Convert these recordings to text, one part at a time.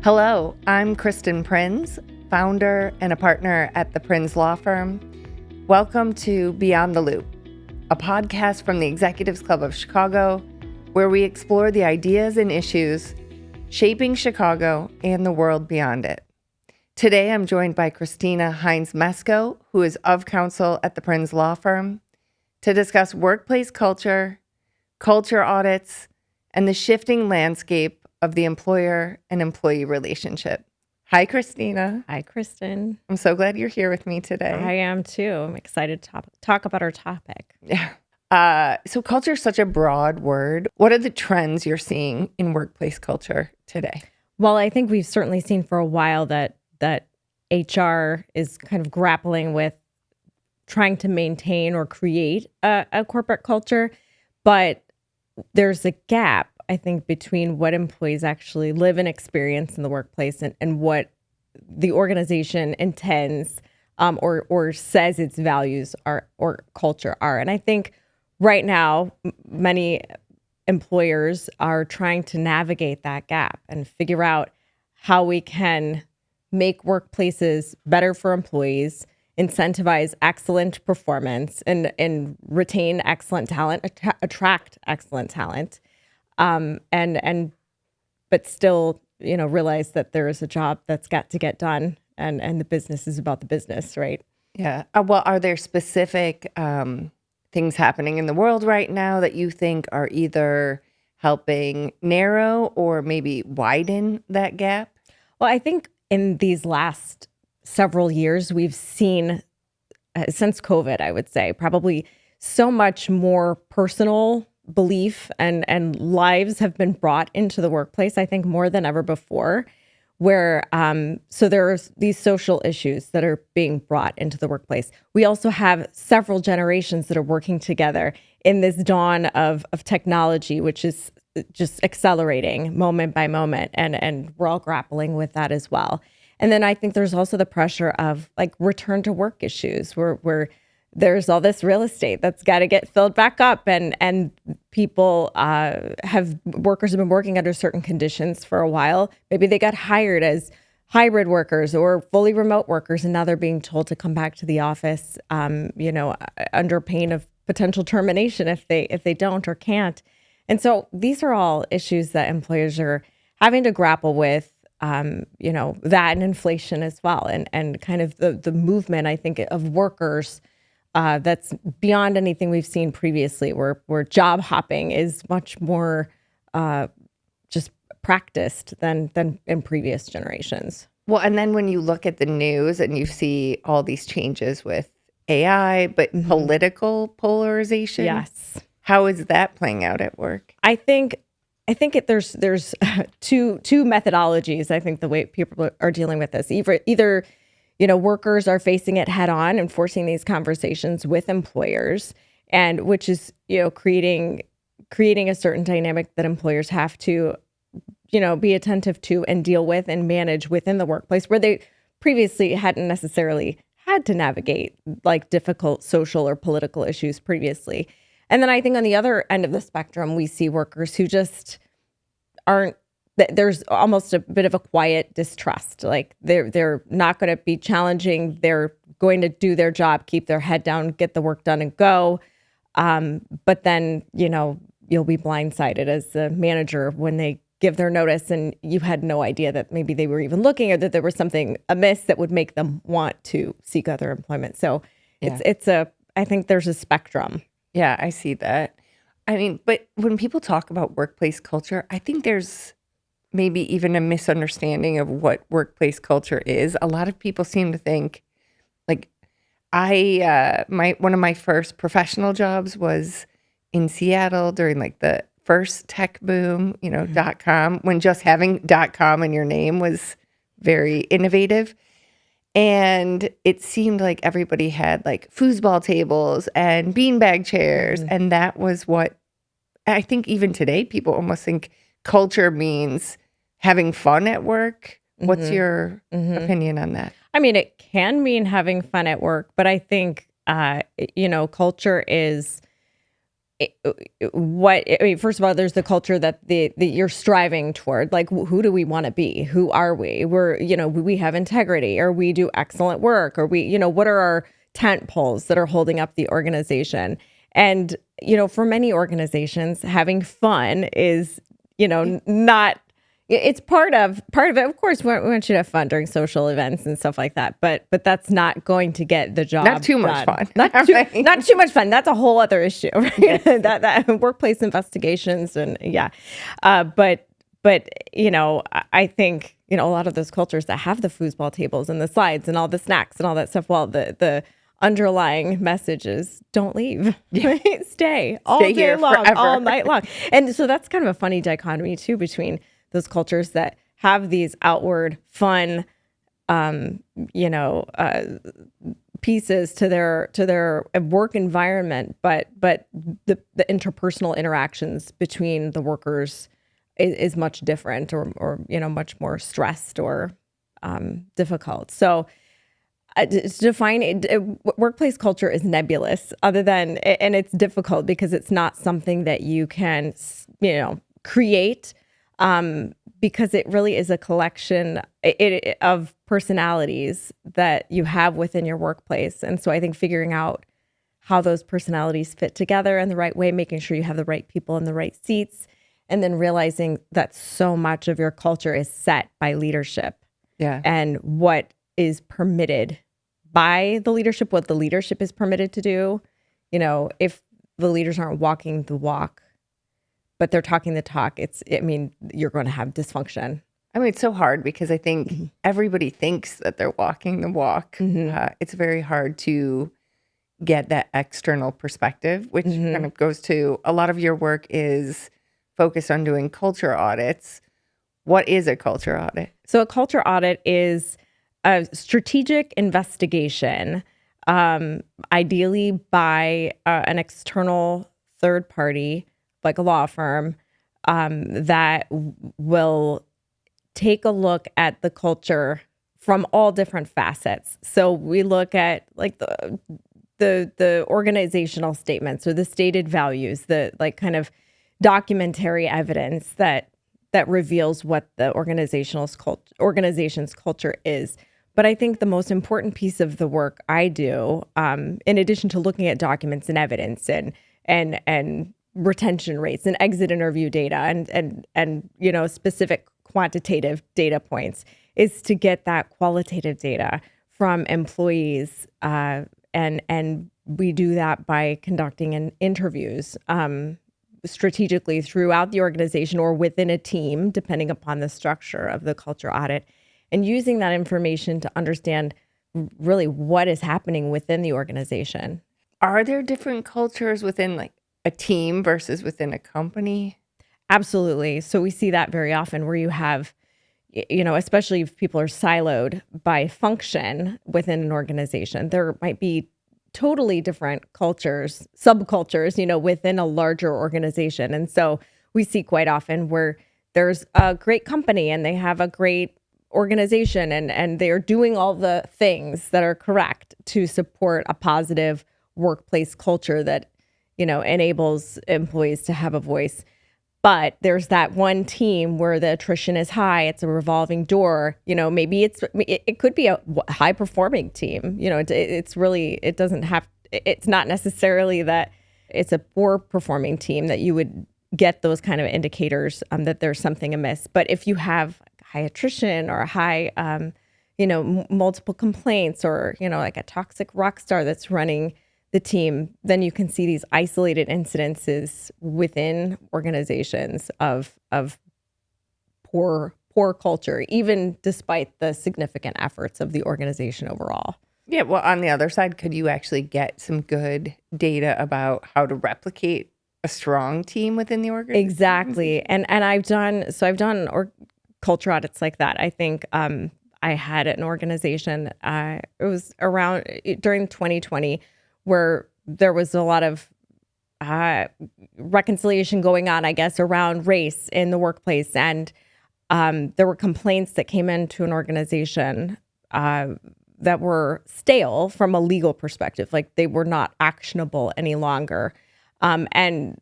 Hello, I'm Kristen Prinz, founder and a partner at the Prinz Law Firm. Welcome to Beyond the Loop, a podcast from the Executives Club of Chicago, where we explore the ideas and issues shaping Chicago and the world beyond it. Today, I'm joined by Christina Hynes Mesco, who is of counsel at the Prinz Law Firm, to discuss workplace culture, culture audits, and the shifting landscape of the employer and employee relationship. Hi, Christina. Hi, Kristen. I'm so glad you're here with me today. I am too. I'm excited to talk about our topic. Yeah. So culture is such a broad word. What are the trends you're seeing in workplace culture today? Well, I think we've certainly seen for a while that HR is kind of grappling with trying to maintain or create a corporate culture, but there's a gap, I think, between what employees actually live and experience in the workplace and what the organization intends or says its values are or culture are. And I think right now, many employers are trying to navigate that gap and figure out how we can make workplaces better for employees, incentivize excellent performance, and retain excellent talent, attract excellent talent. But still, realize that there is a job that's got to get done, and the business is about the business, right? Yeah. Well, are there specific things happening in the world right now that you think are either helping narrow or maybe widen that gap? Well, I think in these last several years, we've seen, since COVID, I would say, probably so much more personal belief and lives have been brought into the workplace, I think more than ever before, where so there's these social issues that are being brought into the workplace. We also have several generations that are working together in this dawn of technology, which is just accelerating moment by moment, and we're all grappling with that as well. And then I think there's also the pressure of like return to work issues where there's all this real estate that's got to get filled back up, and people workers have been working under certain conditions for a while. Maybe they got hired as hybrid workers or fully remote workers, and now they're being told to come back to the office, under pain of potential termination if they don't or can't. And so these are all issues that employers are having to grapple with. That and inflation as well, and kind of the movement, I think, of workers. That's beyond anything we've seen previously, where job hopping is much more just practiced than in previous generations. Well, and then when you look at the news and you see all these changes with AI, but political polarization, yes, how is that playing out at work? I think there's two methodologies. I think the way people are dealing with this, either workers are facing it head on and forcing these conversations with employers, and which is, creating a certain dynamic that employers have to, be attentive to and deal with and manage within the workplace, where they previously hadn't necessarily had to navigate like difficult social or political issues previously. And then I think on the other end of the spectrum, we see workers who just aren't. There's almost a bit of a quiet distrust. Like they're not going to be challenging. They're going to do their job, keep their head down, get the work done and go. But then, you'll be blindsided as the manager when they give their notice and you had no idea that maybe they were even looking or that there was something amiss that would make them want to seek other employment. So I think there's a spectrum. Yeah, I see that. I mean, but when people talk about workplace culture, I think there's maybe even a misunderstanding of what workplace culture is. A lot of people seem to think, like, one of my first professional jobs was in Seattle during like the first tech boom, .com, when just having .com in your name was very innovative. And it seemed like everybody had like foosball tables and beanbag chairs. And that was what I think even today people almost think culture means having fun at work. What's your opinion on that? I mean, it can mean having fun at work, but I think, culture is first of all, there's the culture that you're striving toward. Like, who do we want to be? Who are we? We have integrity, or we do excellent work, or what are our tent poles that are holding up the organization? And, for many organizations, having fun is, not, it's part of it. Of course, we want you to have fun during social events and stuff like that. But that's not going to get the job Not too much done. fun. Not too much fun. That's a whole other issue, right? Yes. that workplace investigations and But I think, a lot of those cultures that have the foosball tables and the slides and all the snacks and all that stuff, well, the underlying message is don't leave. Right? Stay all Stay day here long, forever. all night long. And so that's kind of a funny dichotomy too between those cultures that have these outward fun, pieces to their work environment, but the interpersonal interactions between the workers is much different, or much more stressed or difficult. So to define workplace culture is nebulous, and it's difficult because it's not something that you can create. Because it really is a collection of personalities that you have within your workplace. And so I think figuring out how those personalities fit together in the right way, making sure you have the right people in the right seats, and then realizing that so much of your culture is set by leadership. Yeah. And what is permitted by the leadership, what the leadership is permitted to do. If the leaders aren't walking the walk, but they're talking the talk, you're going to have dysfunction. It's so hard because I think everybody thinks that they're walking the walk. It's very hard to get that external perspective, which kind of goes to a lot of your work is focused on doing culture audits. What is a culture audit? So a culture audit is a strategic investigation, ideally by an external third party, like a law firm, that will take a look at the culture from all different facets. So we look at like the organizational statements or the stated values, the like kind of documentary evidence that reveals what the organization's culture is. But I think the most important piece of the work I do, in addition to looking at documents and evidence and retention rates and exit interview data and specific quantitative data points, is to get that qualitative data from employees, and we do that by conducting interviews strategically throughout the organization or within a team, depending upon the structure of the culture audit, and using that information to understand really what is happening within the organization. Are there different cultures within like a team versus within a company? Absolutely. So we see that very often where you have, especially if people are siloed by function within an organization, there might be totally different cultures, subcultures, within a larger organization. And so we see quite often where there's a great company and they have a great organization and they are doing all the things that are correct to support a positive workplace culture that, enables employees to have a voice. But there's that one team where the attrition is high. It's a revolving door. Maybe it could be a high performing team. It's not necessarily that it's a poor performing team that you would get those kind of indicators that there's something amiss. But if you have high attrition or a high, multiple complaints or, like a toxic rock star that's running the team, then you can see these isolated incidences within organizations of poor culture, even despite the significant efforts of the organization overall. Yeah, well, on the other side, could you actually get some good data about how to replicate a strong team within the organization? Exactly. And I've done culture audits like that. I think I had an organization, it was around during 2020, where there was a lot of reconciliation going on, I guess, around race in the workplace. And there were complaints that came into an organization that were stale from a legal perspective, like they were not actionable any longer. and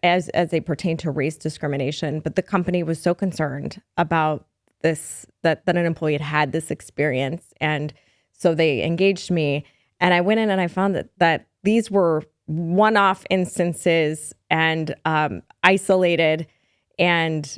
as they pertain to race discrimination. But the company was so concerned about this, that an employee had this experience. And so they engaged me, and I went in and I found that these were one-off instances and isolated, and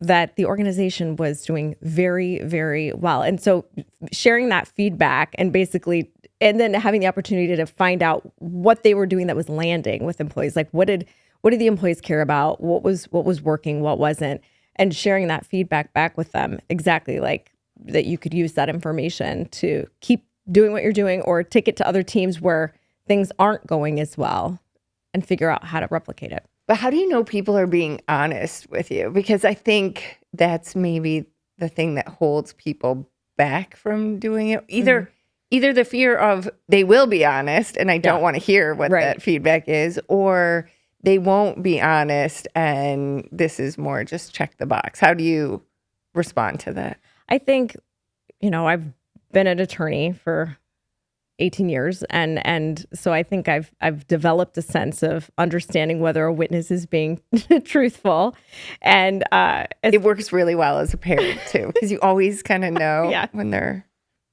that the organization was doing very, very well. And so sharing that feedback and then having the opportunity to find out what they were doing that was landing with employees, like what did the employees care about, what was working, what wasn't, and sharing that feedback back with them, exactly like that you could use that information to keep doing what you're doing or take it to other teams where things aren't going as well and figure out how to replicate it. But how do you know people are being honest with you? Because I think that's maybe the thing that holds people back from doing it. Either the fear of they will be honest and I don't want to hear what that feedback is, or they won't be honest and this is more just check the box. How do you respond to that? I think, I've been an attorney for 18 years. And so I think I've developed a sense of understanding whether a witness is being truthful. And it works really well as a parent too, because you always kind of know when they're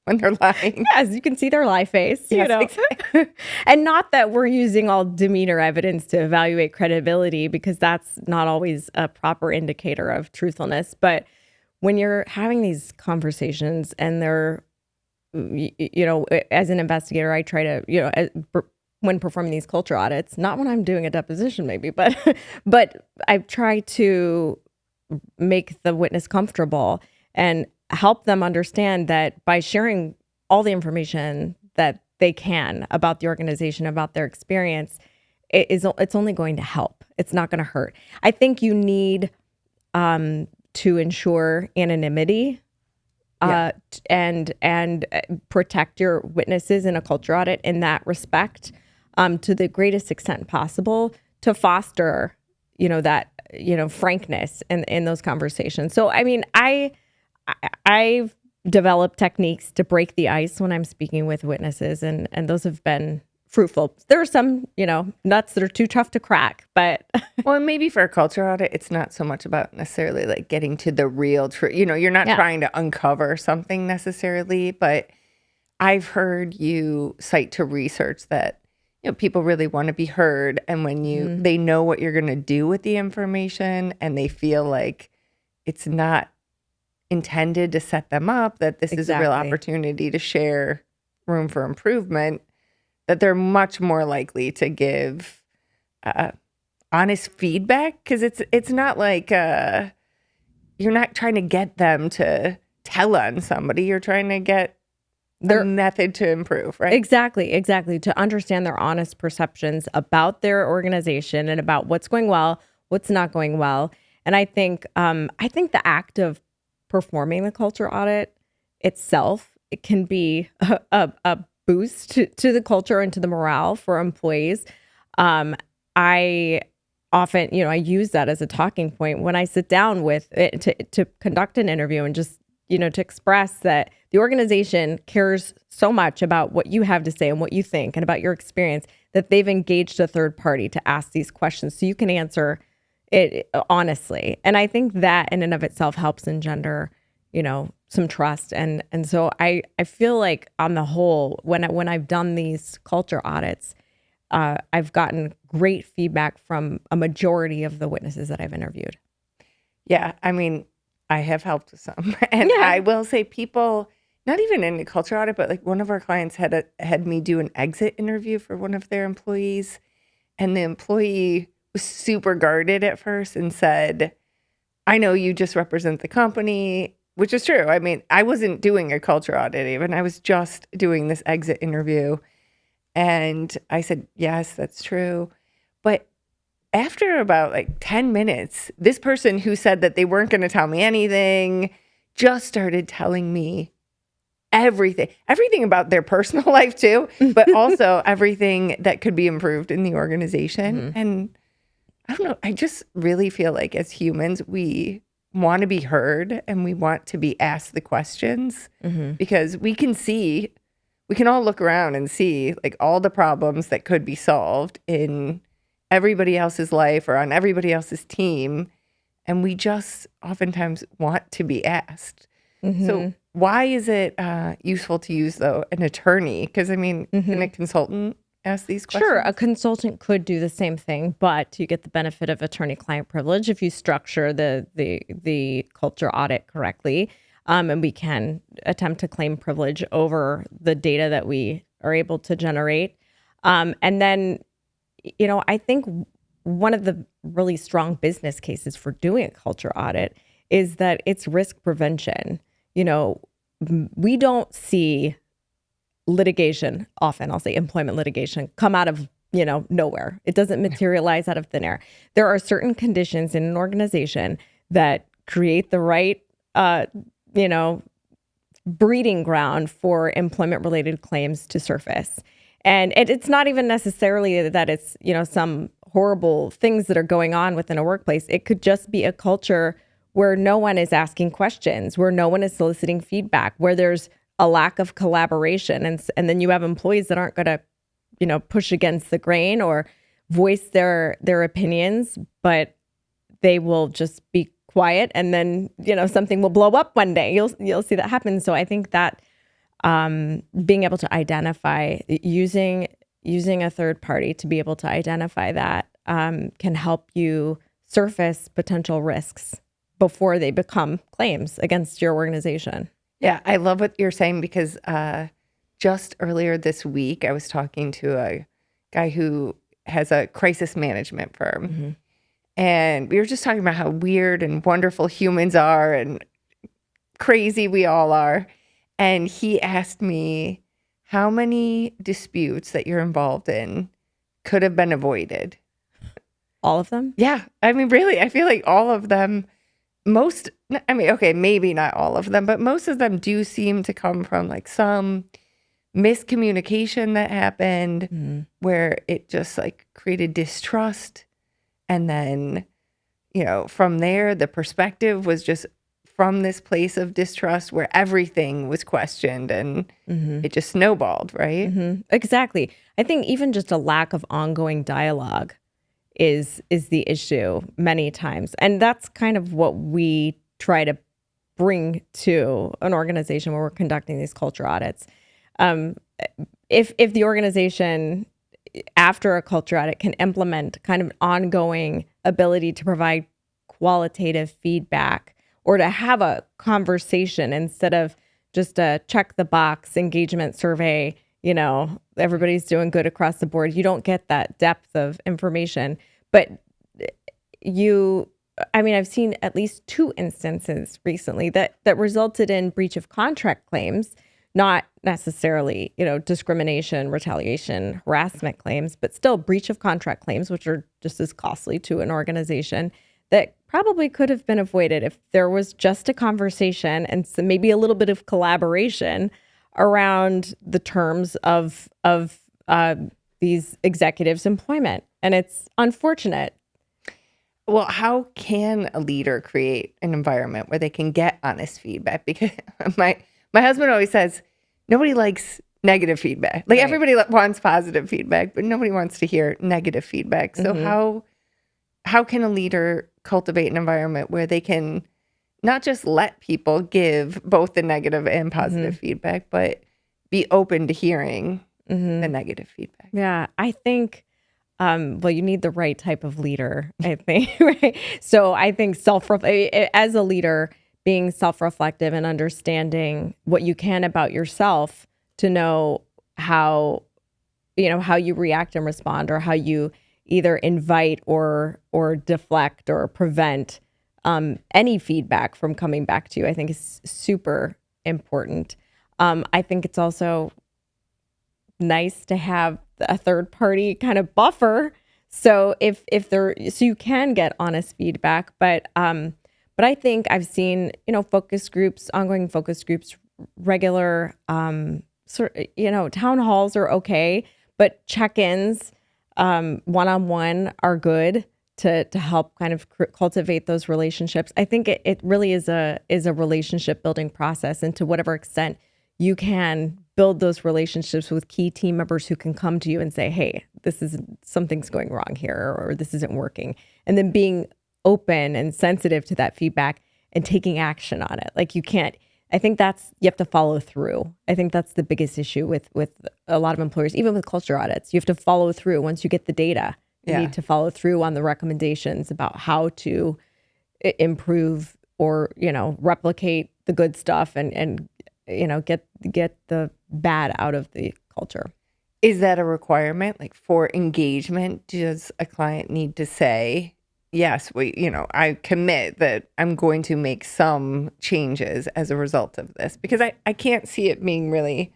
lying. Yes, you can see their lie face, Exactly. And not that we're using all demeanor evidence to evaluate credibility, because that's not always a proper indicator of truthfulness. But when you're having these conversations and they're, as an investigator, I try to, when performing these culture audits, not when I'm doing a deposition maybe, but I try to make the witness comfortable and help them understand that by sharing all the information that they can about the organization, about their experience, it's only going to help. It's not going to hurt. I think you need to ensure anonymity and protect your witnesses in a culture audit in that respect, to the greatest extent possible, to foster, that, frankness in those conversations. So, I mean, I've developed techniques to break the ice when I'm speaking with witnesses, and those have been fruitful. There are some, nuts that are too tough to crack, but well, maybe for a culture audit, it's not so much about necessarily like getting to the real truth. You're not trying to uncover something necessarily, but I've heard you cite to research that, people really want to be heard. And when they know what you're going to do with the information and they feel like it's not intended to set them up, that this is a real opportunity to share room for improvement, that they're much more likely to give honest feedback, because it's not like you're not trying to get them to tell on somebody. You're trying to get their method to improve, right? Exactly. To understand their honest perceptions about their organization and about what's going well, what's not going well. And I think the act of performing the culture audit itself, it can be a boost to the culture and to the morale for employees. I often, I use that as a talking point when I sit down with to conduct an interview, and just, to express that the organization cares so much about what you have to say and what you think and about your experience, that they've engaged a third party to ask these questions so you can answer it honestly. And I think that in and of itself helps engender, some trust. And so I feel like on the whole, when I've done these culture audits, I've gotten great feedback from a majority of the witnesses that I've interviewed. Yeah, I mean, I have helped with some. And I will say people, not even in a culture audit, but like one of our clients had me do an exit interview for one of their employees. And the employee was super guarded at first and said, I know you just represent the company, which is true. I mean, I wasn't doing a culture audit even. I was just doing this exit interview. And I said, yes, that's true. But after about like 10 minutes, this person who said that they weren't going to tell me anything just started telling me everything about their personal life too, but also everything that could be improved in the organization. Mm-hmm. And I don't know, I just really feel like as humans, we want to be heard and we want to be asked the questions, because we can all look around and see like all the problems that could be solved in everybody else's life or on everybody else's team. And we just oftentimes want to be asked. So why is it useful to use, though, an attorney? Because, I mean, can a consultant ask these questions? Sure, a consultant could do the same thing, but you get the benefit of attorney-client privilege if you structure the culture audit correctly. And we can attempt to claim privilege over the data that we are able to generate. And then, I think one of the really strong business cases for doing a culture audit is that it's risk prevention. We don't see litigation often, I'll say employment litigation, come out of, nowhere. It doesn't materialize out of thin air. There are certain conditions in an organization that create the right, breeding ground for employment related claims to surface. And it's not even necessarily that it's, some horrible things that are going on within a workplace. It could just be a culture where no one is asking questions, where no one is soliciting feedback, where there's a lack of collaboration. And then you have employees that aren't going to, push against the grain or voice their opinions, but they will just be quiet. And then, something will blow up one day. You'll see that happen. So I think that being able to identify, using a third party to be able to identify that can help you surface potential risks before they become claims against your organization. Yeah, I love what you're saying because just earlier this week, I was talking to a guy who has a crisis management firm. And we were just talking about how weird and wonderful humans are and crazy we all are. And he asked me how many disputes that you're involved in could have been avoided. All of them? Yeah. I mean, really, I feel like all of them, okay, maybe not all of them, but most of them do seem to come from like some miscommunication that happened where it just like created distrust. And then, from there, the perspective was just from this place of distrust where everything was questioned and it just snowballed, right? Exactly. I think even just a lack of ongoing dialogue is the issue many times. And that's kind of what we try to bring to an organization where we're conducting these culture audits. If the organization after a culture audit can implement kind of an ongoing ability to provide qualitative feedback or to have a conversation instead of just a check the box engagement survey, everybody's doing good across the board. You don't get that depth of information. But I've seen at least 2 instances recently that resulted in breach of contract claims, not necessarily, discrimination, retaliation, harassment claims, but still breach of contract claims, which are just as costly to an organization that probably could have been avoided if there was just a conversation and maybe a little bit of collaboration around the terms of these executives' employment. And it's unfortunate. Well, how can a leader create an environment where they can get honest feedback? Because my husband always says, nobody likes negative feedback. Like everybody wants positive feedback, but nobody wants to hear negative feedback. So how can a leader cultivate an environment where they can not just let people give both the negative and positive feedback, but be open to hearing the negative feedback? Yeah, I think, you need the right type of leader, I think, right? So I think as a leader, being self-reflective and understanding what you can about yourself to know how you react and respond, or how you either invite or deflect or prevent any feedback from coming back to you, I think is super important. I think it's also nice to have a third party kind of buffer. So so you can get honest feedback, but I think I've seen, focus groups, ongoing focus groups, regular, town halls are okay, but check-ins, one-on-one are good to help kind of cultivate those relationships. I think it really is a relationship building process, and to whatever extent you can build those relationships with key team members who can come to you and say, hey, something's going wrong here, or this isn't working. And then being open and sensitive to that feedback and taking action on it. Like you have to follow through. I think that's the biggest issue with a lot of employers, even with culture audits. You have to follow through. Once you get the data, you need to follow through on the recommendations about how to improve or, replicate the good stuff and get the bad out of the culture. Is that a requirement? Like for engagement, does a client need to say, yes, I commit that I'm going to make some changes as a result of this? Because I can't see it being really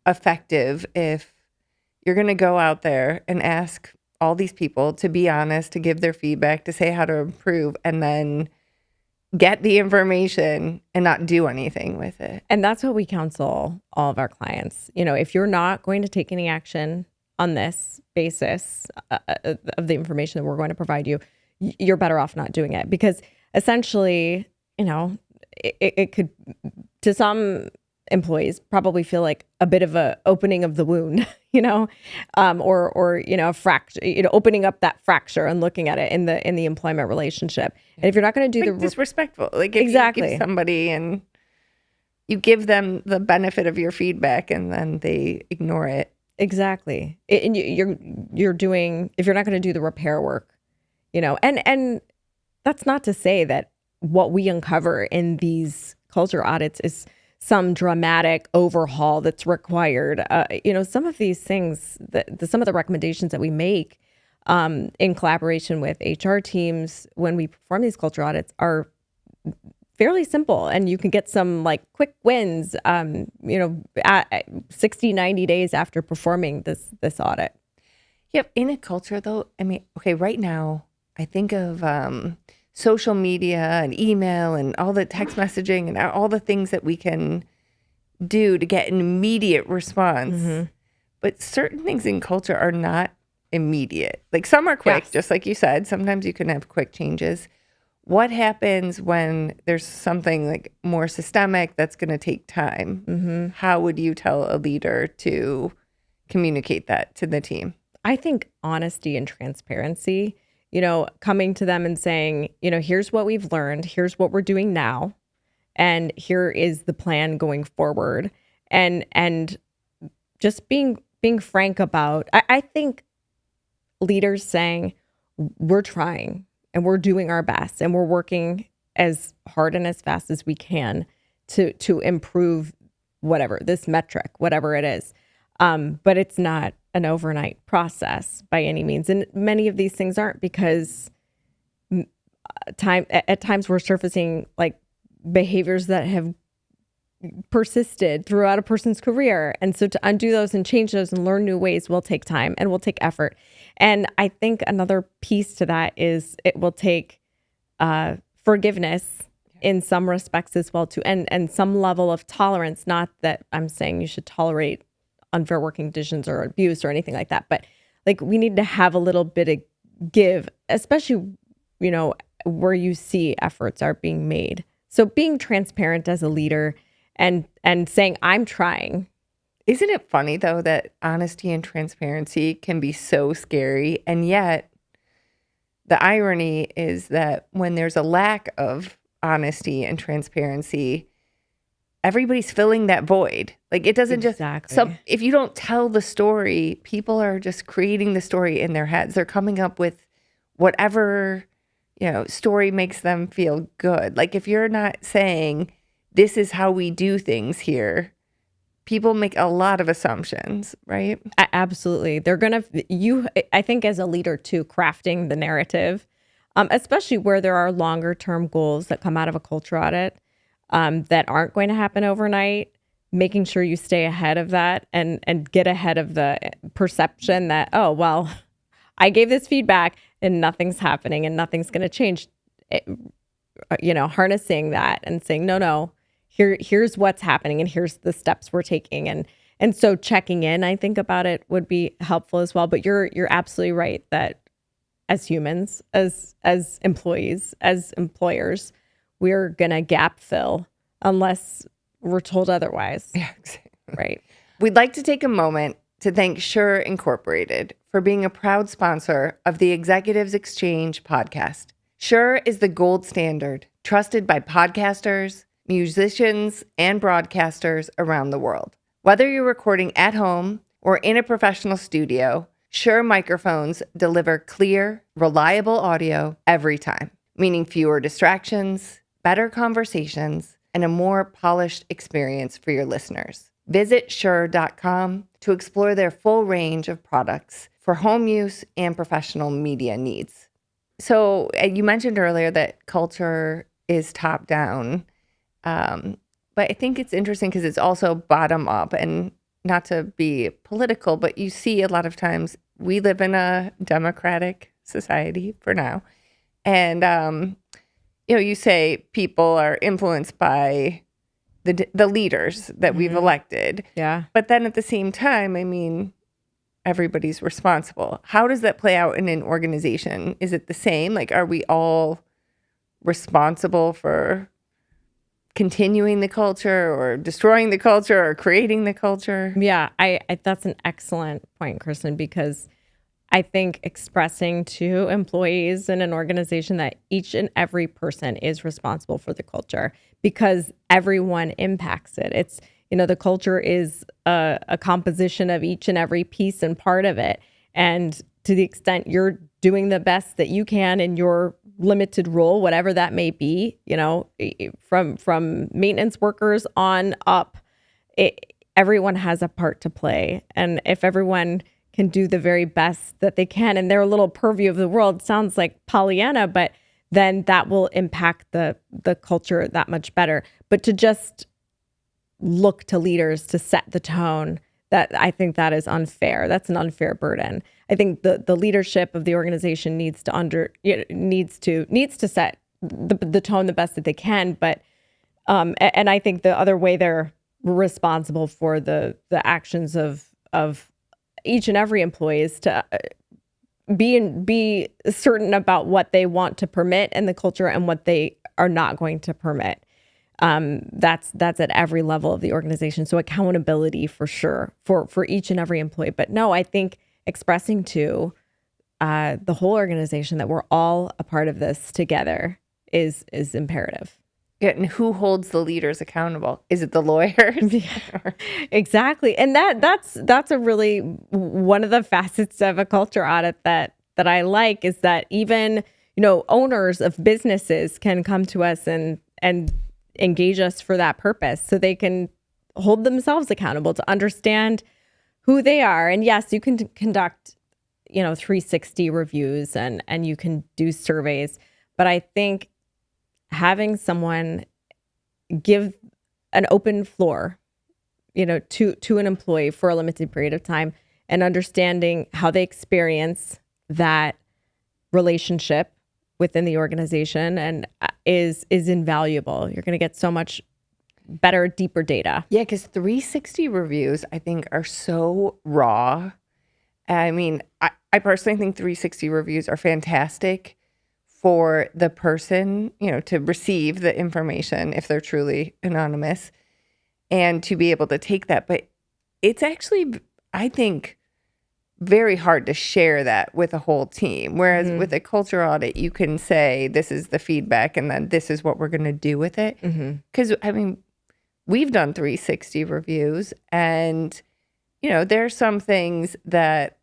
effective if you're going to go out there and ask all these people to be honest, to give their feedback, to say how to improve, and then get the information and not do anything with it. And that's what we counsel all of our clients. If you're not going to take any action on this basis of the information that we're going to provide you, you're better off not doing it, because essentially, it could, to some employees, probably feel like a bit of a opening of the wound, or a fracture, opening up that fracture and looking at it in the employment relationship. And if you're not going to do disrespectful, like if exactly. you give somebody and you give them the benefit of your feedback and then they ignore it. Exactly. And you're doing, if you're not going to do the repair work, and that's not to say that what we uncover in these culture audits is some dramatic overhaul that's required. Some of these things, some of the recommendations that we make in collaboration with HR teams when we perform these culture audits are fairly simple, and you can get some quick wins, at 60, 90 days after performing this audit. Yep. In a culture though, right now I think of social media and email and all the text messaging and all the things that we can do to get an immediate response. Mm-hmm. But certain things in culture are not immediate. Like some are quick, just like you said. Sometimes you can have quick changes. What happens when there's something more systemic that's going to take time? Mm-hmm. How would you tell a leader to communicate that to the team? I think honesty and transparency, coming to them and saying, here's what we've learned, here's what we're doing now, and here is the plan going forward. And just being frank about, I think leaders saying, we're trying and we're doing our best and we're working as hard and as fast as we can to improve whatever, this metric, whatever it is. But it's not an overnight process by any means. And many of these things aren't, because at times we're surfacing behaviors that have persisted throughout a person's career. And so to undo those and change those and learn new ways will take time and will take effort. And I think another piece to that is it will take forgiveness in some respects as well too, and some level of tolerance. Not that I'm saying you should tolerate unfair working conditions or abuse or anything like that, but we need to have a little bit of give, especially where you see efforts are being made. So being transparent as a leader and saying, I'm trying. Isn't it funny though that honesty and transparency can be so scary, and yet the irony is that when there's a lack of honesty and transparency, everybody's filling that void. It doesn't if you don't tell the story, people are just creating the story in their heads. They're coming up with whatever, story makes them feel good. If you're not saying, this is how we do things here, people make a lot of assumptions, right? Absolutely. They're going to, I think as a leader too, crafting the narrative, especially where there are longer term goals that come out of a culture audit, that aren't going to happen overnight, making sure you stay ahead of that and get ahead of the perception that, oh, well, I gave this feedback and nothing's happening and nothing's going to change. Harnessing that and saying, no, here's what's happening and here's the steps we're taking. And so checking in, I think, about it would be helpful as well. But you're absolutely right that as humans, as employees, as employers, we're going to gap fill unless we're told otherwise. Yeah, exactly. Right. We'd like to take a moment to thank Shure Incorporated for being a proud sponsor of the Executives Exchange podcast. Shure is the gold standard, trusted by podcasters, musicians, and broadcasters around the world. Whether you're recording at home or in a professional studio, Shure microphones deliver clear, reliable audio every time, meaning fewer distractions, better conversations, and a more polished experience for your listeners. Visit Shure.com to explore their full range of products for home use and professional media needs. So you mentioned earlier that culture is top down, but I think it's interesting because it's also bottom up. And not to be political, but you see a lot of times we live in a democratic society for now. And, you say people are influenced by the leaders that we've elected. Yeah. But then at the same time, I mean, everybody's responsible. How does that play out in an organization? Is it the same? Like, are we all responsible for continuing the culture or destroying the culture or creating the culture? Yeah, I that's an excellent point, Kristen, because I think expressing to employees in an organization that each and every person is responsible for the culture because everyone impacts it. It's, the culture is a composition of each and every piece and part of it. And to the extent you're doing the best that you can in your limited role, whatever that may be, from maintenance workers on up, everyone has a part to play. And if everyone can do the very best that they can in their little purview of the world, sounds like Pollyanna, but then that will impact the culture that much better. But to just look to leaders to set the tone, that I think that is unfair. That's an unfair burden. I think the leadership of the organization needs to set the tone the best that they can. But and I think the other way they're responsible for the actions of each and every employee is to be certain about what they want to permit in the culture and what they are not going to permit. That's at every level of the organization. So accountability for sure for each and every employee. But no, I think expressing to the whole organization that we're all a part of this together is imperative. Yeah, and who holds the leaders accountable? Is it the lawyers? Yeah, exactly. And that's a really one of the facets of a culture audit that I like is that even, owners of businesses can come to us and engage us for that purpose so they can hold themselves accountable to understand who they are. And yes, you can conduct, 360 reviews and you can do surveys, but I think having someone give an open floor, to an employee for a limited period of time and understanding how they experience that relationship within the organization and is invaluable. You're going to get so much better, deeper data. Yeah, because 360 reviews, I think, are so raw. I mean, I personally think 360 reviews are fantastic for the person, to receive the information if they're truly anonymous and to be able to take that. But it's actually, I think, very hard to share that with a whole team. Whereas with a culture audit, you can say, this is the feedback and then this is what we're going to do with it. Because, we've done 360 reviews and, there's some things that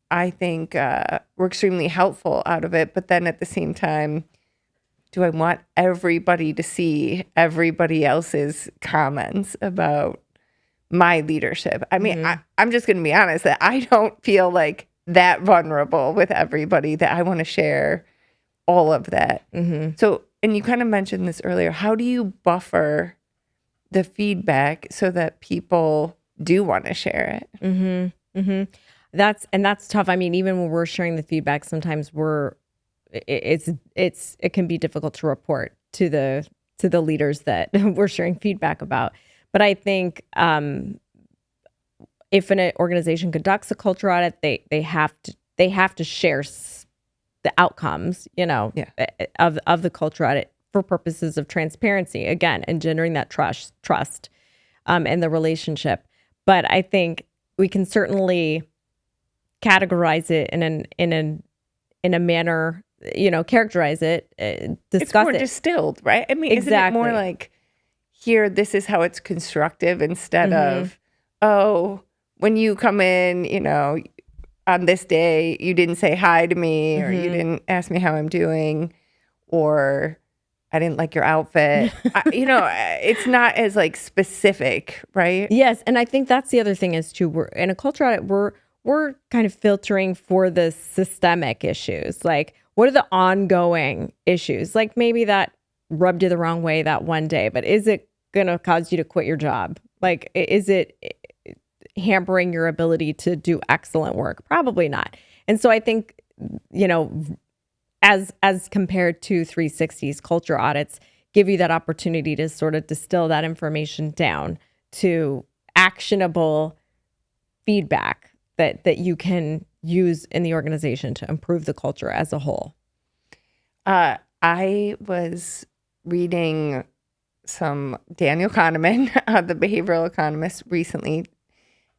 I think were extremely helpful out of it. But then at the same time, do I want everybody to see everybody else's comments about my leadership? I mean, I'm just going to be honest that I don't feel like that vulnerable with everybody that I want to share all of that. So, and you kind of mentioned this earlier, how do you buffer the feedback so that people do want to share it? That's tough. I mean, even when we're sharing the feedback, sometimes it can be difficult to report to the leaders that we're sharing feedback about. But I think if an organization conducts a culture audit, they have to share the outcomes, of the culture audit for purposes of transparency again and generating that trust and the relationship. But I think we can certainly categorize it in a manner, characterize it, discuss It's more it. distilled, right? I mean, isn't it more Exactly. like, here, this is how it's constructive instead of, oh, when you come in, on this day, you didn't say hi to me or you didn't ask me how I'm doing or I didn't like your outfit. It's not as like specific, right? Yes, and I think that's the other thing is too. We're in a culture audit. We're kind of filtering for the systemic issues. Like, what are the ongoing issues? Like maybe that rubbed you the wrong way that one day, but is it going to cause you to quit your job? Like, is it hampering your ability to do excellent work? Probably not. And so I think, as compared to 360's culture audits, give you that opportunity to sort of distill that information down to actionable feedback that you can use in the organization to improve the culture as a whole. I was reading some Daniel Kahneman, the behavioral economist, recently,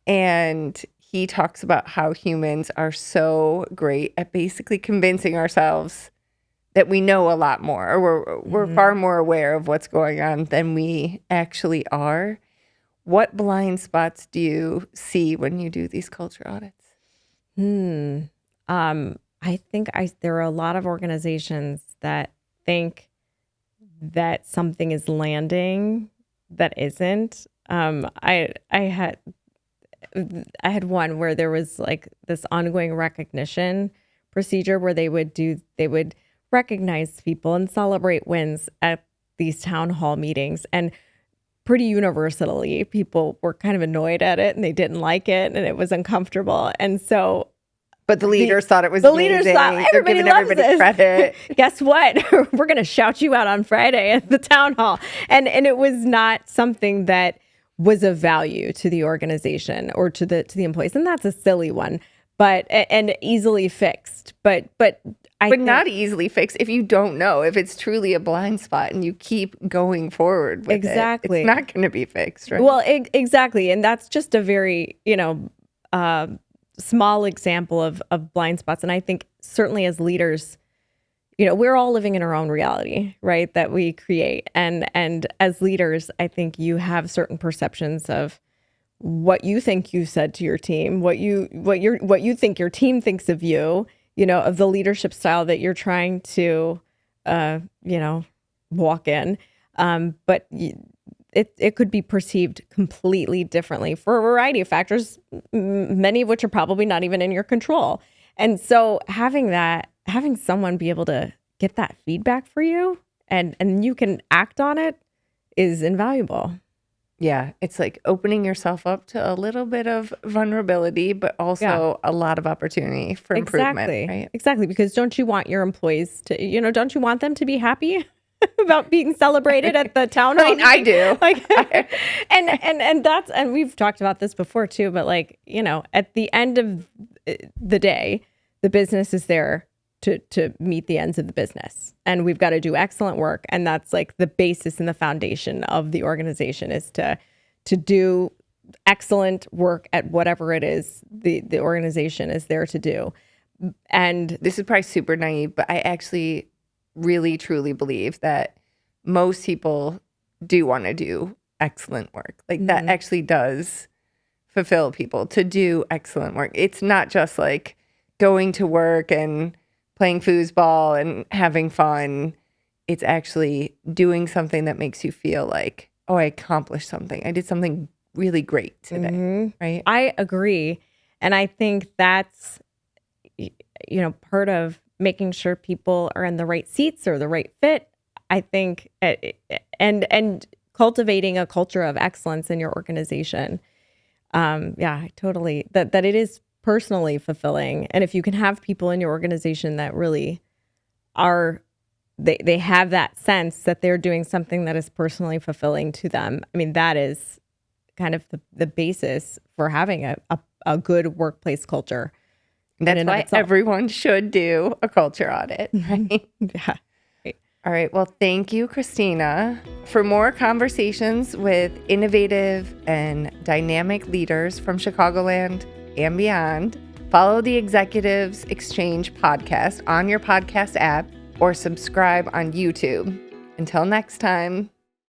and he talks about how humans are so great at basically convincing ourselves that we know a lot more, or we're far more aware of what's going on than we actually are. What blind spots do you see when you do these culture audits? I think there are a lot of organizations that think that something is landing that isn't. I had one where there was like this ongoing recognition procedure where they would recognize people and celebrate wins at these town hall meetings, and pretty universally people were kind of annoyed at it and they didn't like it and it was uncomfortable. And so but the leaders thought it was the amazing. leaders thought everybody They're giving loves everybody this. credit. Guess what? We're going to shout you out on Friday at the town hall. And it was not something that was of value to the organization or to the employees. And that's a silly one, and easily fixed. But not easily fixed if you don't know, if it's truly a blind spot and you keep going forward with exactly. It's not going to be fixed, right? Well, exactly. And that's just a very, small example of blind spots. And I think certainly as leaders, we're all living in our own reality, right? That we create. And as leaders, I think you have certain perceptions of what you think you said to your team, what you think your team thinks of you, of the leadership style that you're trying to, walk in. But it could be perceived completely differently for a variety of factors, many of which are probably not even in your control. And so having someone be able to get that feedback for you and you can act on it is invaluable. Yeah, it's like opening yourself up to a little bit of vulnerability, but also a lot of opportunity for improvement. Right? Exactly. Because don't you want your employees to, don't you want them to be happy about being celebrated at the town hall? I mean, I do. And we've talked about this before too, but at the end of the day, the business is there to meet the ends of the business, and we've got to do excellent work. And that's like the basis and the foundation of the organization is to do excellent work at whatever it is the organization is there to do. And this is probably super naive, but I actually really truly believe that most people do want to do excellent work. Like that actually does fulfill people to do excellent work. It's not just like going to work and playing foosball and having fun. It's actually doing something that makes you feel like, oh, I accomplished something. I did something really great today, right? I agree. And I think that's, part of making sure people are in the right seats or the right fit. I think, and cultivating a culture of excellence in your organization. Totally. That it is personally fulfilling. And if you can have people in your organization that really are, they have that sense that they're doing something that is personally fulfilling to them. I mean, that is kind of the basis for having a good workplace culture. That's why everyone should do a culture audit, right? Yeah. All All right. Well, thank you, Christina. For more conversations with innovative and dynamic leaders from Chicagoland and beyond, follow the Executives Exchange podcast on your podcast app or subscribe on YouTube. Until next time.